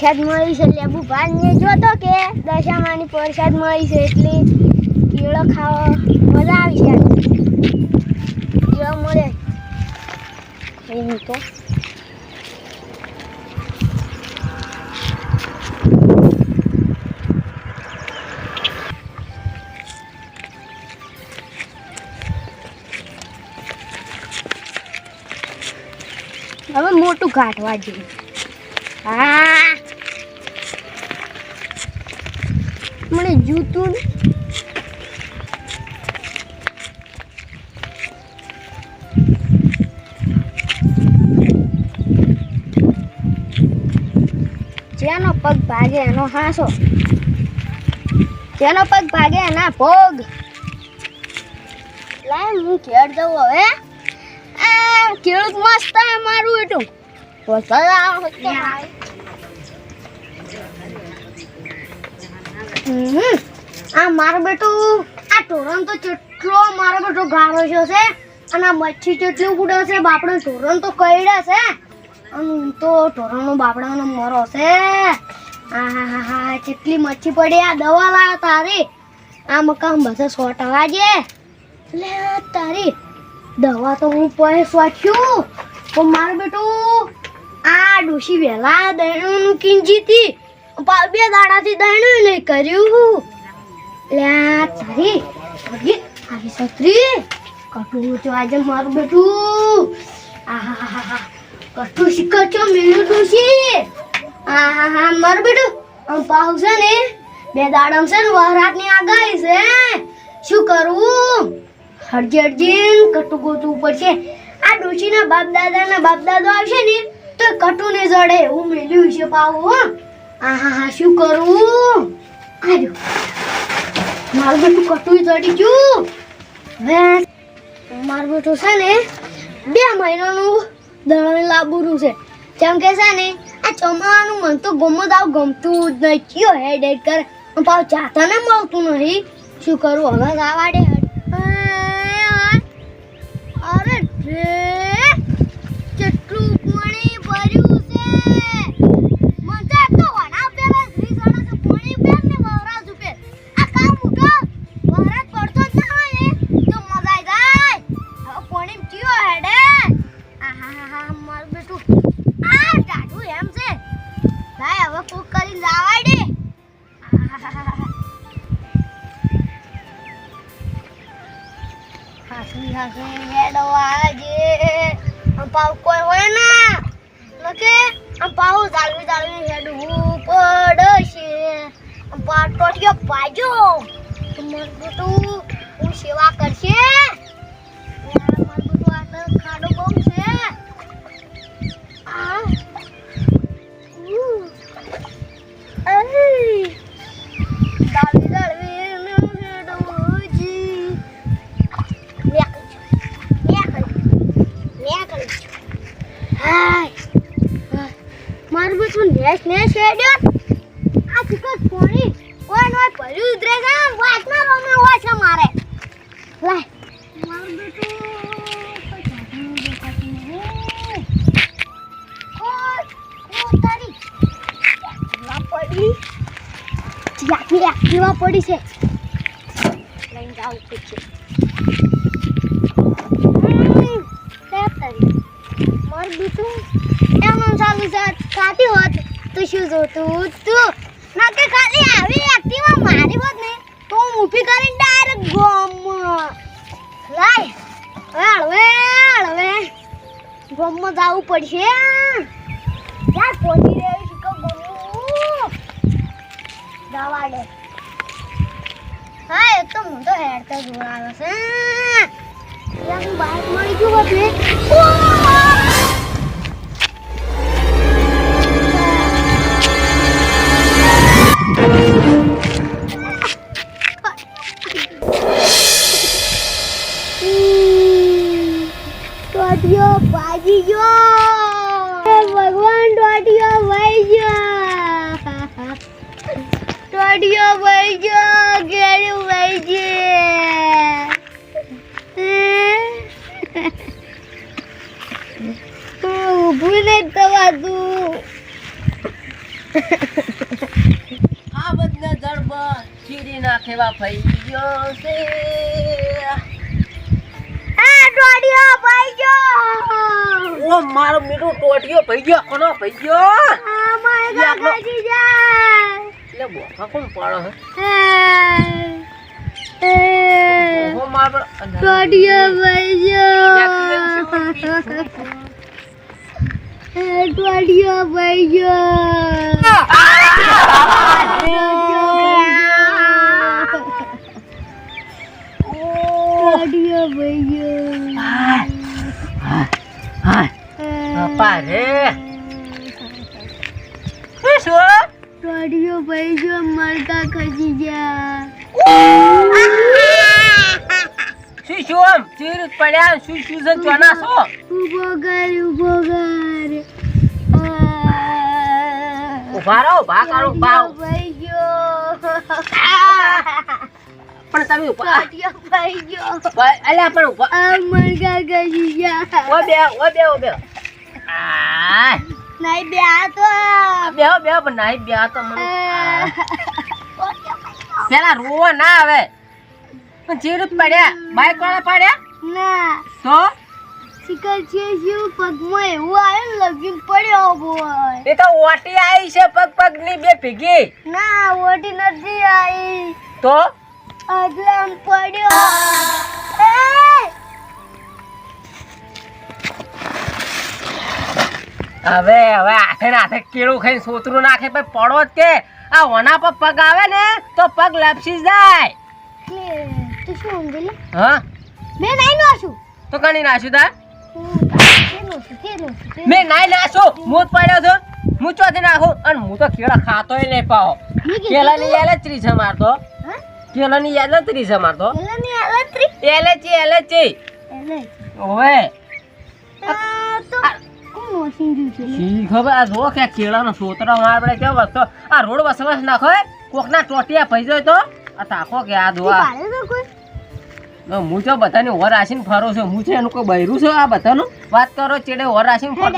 પ્રસાદ મળી છે લેબુ ભાઈને જોતો કે દશામાની પ્રસાદ મળી છે એટલે કેળો ખાવા મજા આવી છે કેળો મળે એમ તો હવે મોટું કાઢવા જોઈએ હા મને જૂતું જેનો પગ ભાગે એનો હાસો જેનો પગ ભાગે એના ભોગ લાય હું ઘેર જવું હવે ખેડૂત મસ્ત મારું એટલું આ મારો બેટો આ ધોરણ તો કેટલો મારો બેટો ગાળો છે અને આ મચ્છી કેટલું ઉડે છે બાપડો ધોરણ તો કઈડા છે અને તો ધોરણનો બાપડાનો મરો છે હા કેટલી મચ્છી પડી આ દવા લાવ્યો તારી આ મકાન બધા સોટાવા છે એટલે તારી દવા તો હું પાસે સ્વાચ્યું પણ મારું બેટું આ ડોશી વહેલા દહીણું કિંજીતી 2 દાડાથી દહીણું નહીં કર્યું લે તારી આવી સત્રી કટું તો આજે મારું બેટું આહા કટું શીખર છો મેલું ડોશી આહા મારું બેટું આમ પાઉ છે ને 2 દાડમ છે ને વરાતની આગાહી છે શું કરવું હરજરજીન કટુ ગોતું પડશે આ ડોશીના બાપ દાદો આવશે ને તો કટુ ને જડે એવું મેલ્યું છે પાવું આહા શું કરું આજો મારું બેટું કટુ જડી ગયું હવે મારું બેટું છે ને 2 મહિનાનું દળણ લાબુરું છે જેમ કે છે ને આ ચોમાનું મન તો ગમતું જ નહીં કયો હેડ કરે પાવ ચાતા ને મળતું નહીં શું કરું હવે ગાવાડે અરે કેટલું પાણી ભર્યું છે મને તો વડા પેલા શ્રી સણા તો પાણી પેર ને વરાજ ઉપર આ કામ ઉઠો વરાજ પડતો જ ના હોય ને તો મજા જાય હવે પાણી ચિયો હેડે આહા મારું બેટું આ ડાઢું એમ છે ભાઈ હવે કોક કરીને જાવાય દે હાસી હેડો આજે પાવ કોઈ હોય ના લકે પાવ જાળવી હેડવું પડશે ટોટિયો પાજો મારું બેટું હું સેવા કરશે મારું બેટું આ ખાડો બહુ છે મારું બેટું નેસ હેડ્યો આ ચિકન પોણી કોઈ નો ભર્યું ઉતરે છે વાતના રોમે હોય છે મારે લાય મારું બેટું તારી પડી એક્ટિવા પડી છે લઈને જાવું પડશે મારું બેટું એમ ચાલુ છે ખાતી હોત તો શું જોતું તું ના કે ખાલી આવી એક્ટિવા મારી હોત ને તો હું ઊભી કરીને ડાયરેક્ટ ગોમ લાય હળવે ગોમમાં જવું પડશે યાર પહોંચી રહ્યું છે કે ગોમનું દવા દે હા એક તો હું તો હેડતા જોર આવે છે યાર બાઇક મળી ગયું હોત ને ટોટિયો ભાજી ગયો ભગવાન ટોટિયો ભાઈ ગયો ઘેરું ભાઈ ગયું ઊભું નહીં થવાતું આ બધને જડબ ચીરી નાખેવા ભાઈ ગયો છે ટોડિયો ભાઈ ગયો ઓ મારો મીઠો ટોટિયો ભાઈ ગયો કોનો ભાઈ ગયો મારે કાકાજી જાય લે બોખા કોણ પાડો એ ઓ માર પર ટોડિયો ભાઈ ગયો ટોડિયો ભાઈ ગયો ટોડિયો ભાઈ ગયો પપ્પા રે શું ટોડિયો ભાઈ ગયો મરતા ખસી જા શું શું આમ ચીર પડ્યા શું શું છે ચોના છો ઉભો કર ઉભા રહો ઉભા કરો ભાવ ભાઈ ગયો પણ તમે ઉભા ટોડિયો ભાઈ ગયો અલ્યા પણ ઉભા મરતા ખસી જા ઓ બે આ નહીં બે આ તો બે પણ નહીં બે તો મને પેલા રોવા ના આવે પણ ચીર પડ્યા બાઈક વાળા પડ્યા ના તો શિકર છે શું પગમાં એવું આવ્યું ને લગીન પડ્યો બોય એ તો ઓટી આવી છે પગ ની બે ભેગી ના ઓટી નથી આવી તો એટલે આમ પડ્યો એ! હવે હાથે કેળું ખાઈને સોતરું નાખે પછી પડો જ કે આ વના પર પગ આવે ને તો પગ લપસી જાય તું શું ઊંઘી લે હા મેં નહીં નાશું તો કણી નાખ્યું તાર તે મેં નાઈ નાખ્યું હું જ પડ્યો છું હું ચોથી નાખું અને હું તો કેળા ખાતોય નહીં પાવ કેળાની યાદ જ ત્રીસ મારતો કેળાની યાદ જ ત્રીસ મારતો એલેચી ઓવે શી ખબર આ જો કે કેળાનો સોતરા માં આપણે કેવો વસ્તો આ રોડ વસવસ નાખો કોકના ટોટિયા પઈ જાય તો આ તાકો કે આ દોવા હું તો બધાને ઓર આસીને ફરો છું હું છે એનું કોઈ બૈરું છે આ બધાનું વાત કરો ચેડે ઓર આસીને ફરો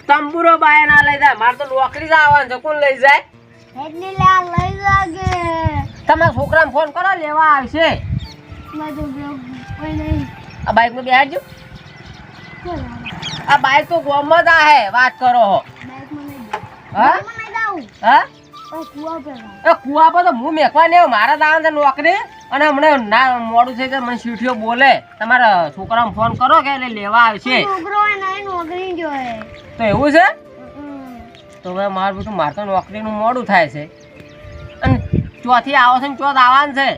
તંબુરો બાય ના લઈ જાય મારે તો નોકરી જ આવવાનું છે કોણ લઈ જાય તમારા છોકરાને ફોન કરો લેવા આવશે આ બાઈક માં બેહાડજો આ બાઈક તો ગોમત હે વાત કરો હો હા હા એ કુવા પર તો હું મેકવા નહીં મારા દાવા છે નોકરી અને હમણાં ના મોડું છે કે મને સીઠીઓ બોલે તમારા છોકરાને ફોન કરો કે એટલે લેવા આવશે તો એવું છે તો હવે મારું બધું મારે તો નોકરીનું મોડું થાય છે અને ચોથી આવો છે ને ચોથ આવવાનું છે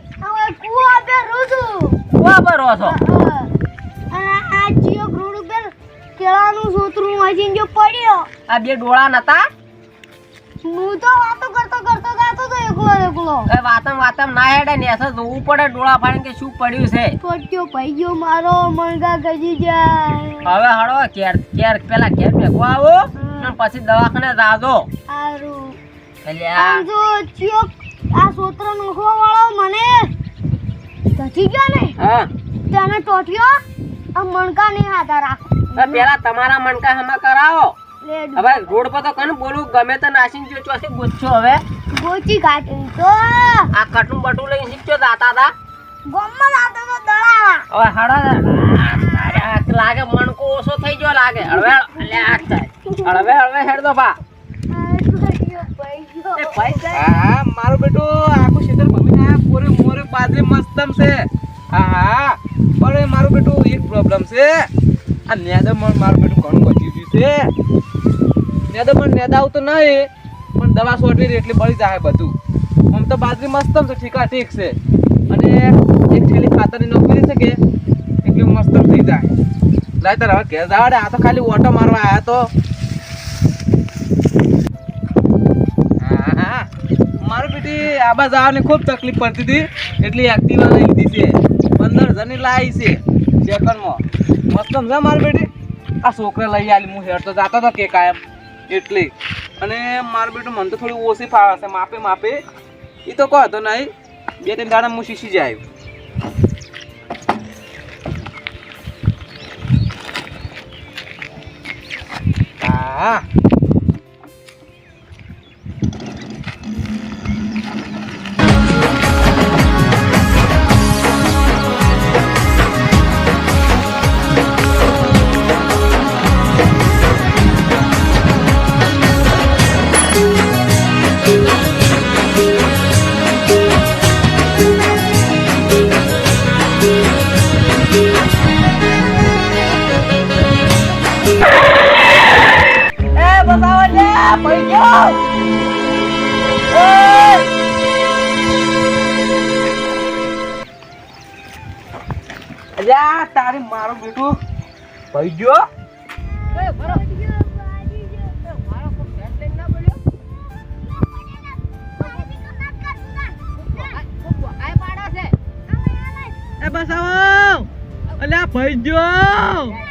કુવા પર રહો છો કેળાનું સોતરું વાંચીને જો પડ્યો આ બે ડોળા નતા હું તો વાતો કરતો ગાતો તો એકલો એ વાતમ ના હેડે ને એસે જોવું પડે ડોળા ફાડીને કે શું પડ્યું છે છોટ્યો ભાઈ ગયો મારો મણકા ગજી જાય હવે હળો કેર પેલા ઘેર મેકો આવો અને પછી દવાખાને જાજો સારું એટલે આમ જો ચિયોક આ સોતરો નખવા વાળો મને ગજી ગયો ને હા તેને ટોટ્યો આ મણકા ને હાથા રાખો પેલા તમારા મણકા હમા કરાવો લે હવે રોડ પર તો કને બોલું ગમે તે નાસીને જો ચોથી ગોચ્છો હવે ગોચી કાઢી તો આ કટું બટું લઈને શીખજો દાતા તા ગોમમાં લાતો તો દળા હવે હડા લાગે મણકો ઓછો થઈ ગયો લાગે હળવે એટલે આ થાય હળવે હેડ દો બા એ ભાઈ હા મારું બેટું આખું ક્ષેત્ર ભમીને પૂરે મોરે બાજરી મસ્તમ છે હા પણ મારું બેટું એક પ્રોબ્લેમ છે આ નેદામણ મારું બેટું ઘણું વધી ગયું છે નેદામણ નેદાવ તો નહીં પણ દવા છોડવી એટલે બળી જાય બધું આમ તો બાજરી મસ્તમ છે ઠીક છે અને એક થેલી ખાતરની નોકરી છે કે એટલું મસ્તમ થઈ જાય લાય તાર હવે ઘેર જવા દે આ તો ખાલી ઓટો મારવા આવ્યા તો હા મારું બેટી આબા જવાની ખૂબ તકલીફ પડતી હતી એટલી એક્ટિવા લઈ લીધી છે 15 જણની લાવી છે સેકન્ડમાં મસ્ત સમજા મારી બેટી આ છોકરા લઈ આલી હું હેડ તો જાતો હતો કે કાયમ એટલી અને મારું બેટું મને તો થોડી ઓછી ફાવે છે માપે એ તો કહો તો નહીં 2-3 દાડા હું શીખી જાય હા અલ્યા તારે મારો બેટું ભાઈ જો એ બસ આવો અલ્યા ભાઈ જો